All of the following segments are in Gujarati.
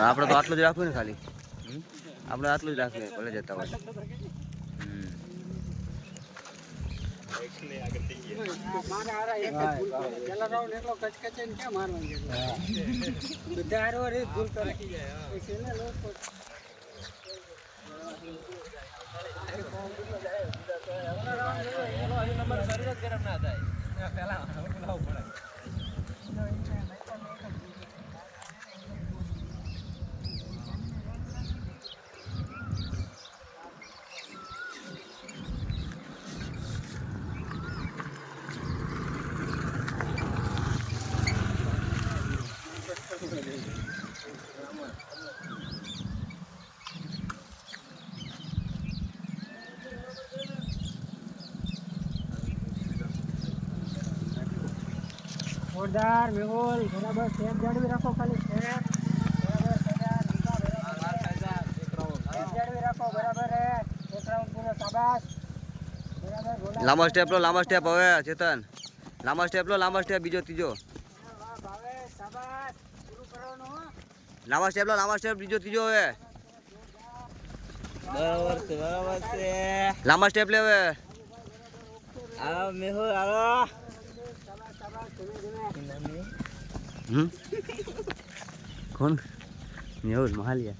આપણે તો આટલું જ રાખવું ને ખાલી આપણે આટલું જ રાખવું ભલે જતા હોય જોરદાર મેહુલ બરાબર સેફ જાળવી રાખો ખાલી સેફ બરાબર જાળવી રાખો બરાબર હે એક રાઉન્ડ પૂરો શાબાશ બરાબર લાંબા સ્ટેપ હવે ચેતન લાંબા સ્ટેપ બીજો ત્રીજો ભાવે શાબાશ પૂરું કરવાનું હો લાંબા સ્ટેપ બીજો ત્રીજો હવે બરાબર છે લાંબા સ્ટેપ લે હવે આવો મેહુલ આવો कौन मेहुल महालिया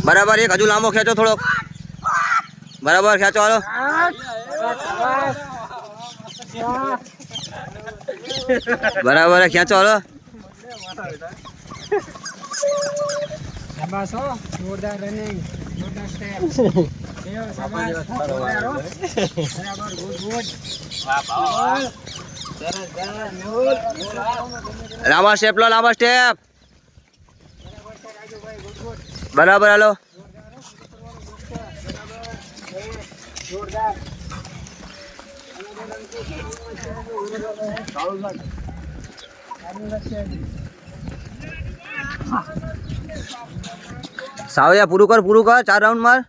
बराबर एक हजू लांबो खेचो थोड़ो बराबर खेचो हालो बराबर है खेचो हालो शाबाश हो जोरदार रनिंग जोरदार स्टेप शाबाश बराबर गुड गुड लांबा स्टेप लो लांबा स्टेप बराबर हालो जोरदार सावया पूरू कर 4 राउंड मार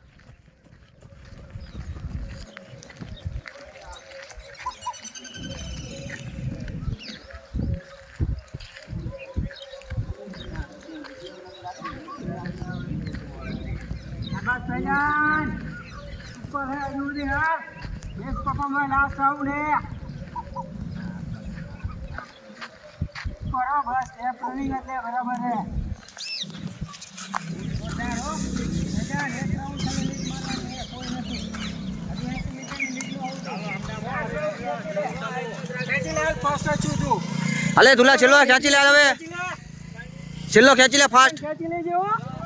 ऊपर है अजूरी है एक पापा में लास्ट राउंड है करो बस स्टेप रनिंग है बराबर है जोरदार हो मजा एक राउंड खाली लीड मारना है कोई नहीं अभी एक मिनट में निकलो खेची ले फास्ट छू तू अले दूल्हा छेल्लो खेची ले હવે છેલ્લો ખેંચી લે ફાસ્ટ खेची ले जो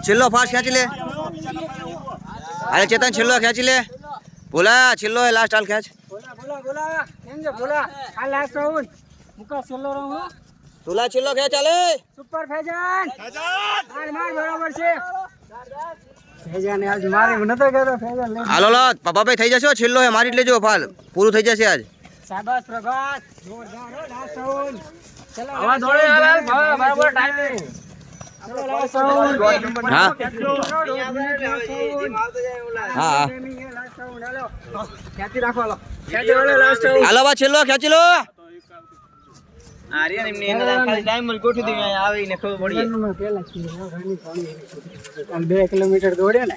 છેલ્લો ફાસ્ટ ખેંચી લે अरे चेतन छिल्लो खेच ले बोला छिल्लो है लास्ट हाल खेच बोला बोला बोला केंगे बोला आ लास्ट राउंड मुका सेलो राउंड तुला छिल्लो खेच आले सुपर फैजान मार मार बराबर છે ફૈજાન આજ મારી નતો કેતો ફૈજાન લે હાલો લો પાપા ભાઈ થઈ જશો છેલ્લો હે મારી જ લેજો ફાલ પૂરું થઈ જશે આજ શાબાશ પ્રભાત જોરદાર હો લાસ્ટ રાઉન્ડ ચલો આવા દોડે હાલ બરાબર ટાઈમિંગ हाँ हाँ हालो बा छेल्लो खेची लो આર્યન એમને ખાલી ટાઈમ મળ ગોઠવી દીધું અહીંયા આવીને ખબર પડી પેલા 2 કિલોમીટર દોડે ને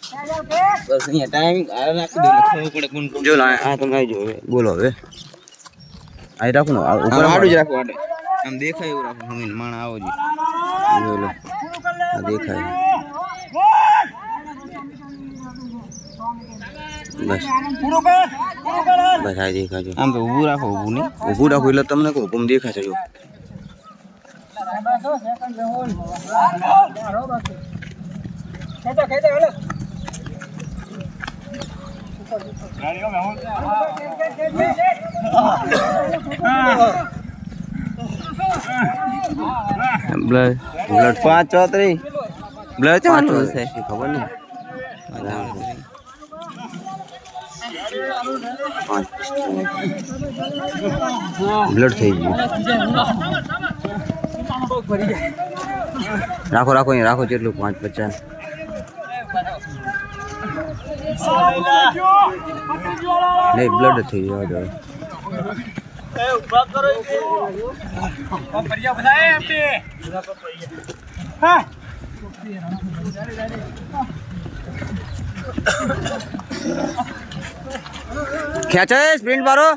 હાલો બસ અહીંયા ટાઈમ આ નાખી દો ખબર પડે કોણ જો આ તમે આવી જો બોલો હવે આ રાખો ને ઉપર આડું જ રાખો આડે આમ દેખાય એવું રાખો હમીન માણા આવો જી જો લો આ દેખાય બસ બસ આ દેખાય જો આમ તો ઊભું રાખો ઊભું નહીં ઊભું રાખો એટલે તમને કહું હુકમ દેખાશે જો બ્લડ 534 બ્લડ પાંચો છે ખબર નહીં બ્લડ થઈ ગયું રાખો રાખો અહીં રાખો જેટલું 550 નહીં બ્લડ થઈ ગયું હવે ખેંચે સ્પ્રિન્ટ મારો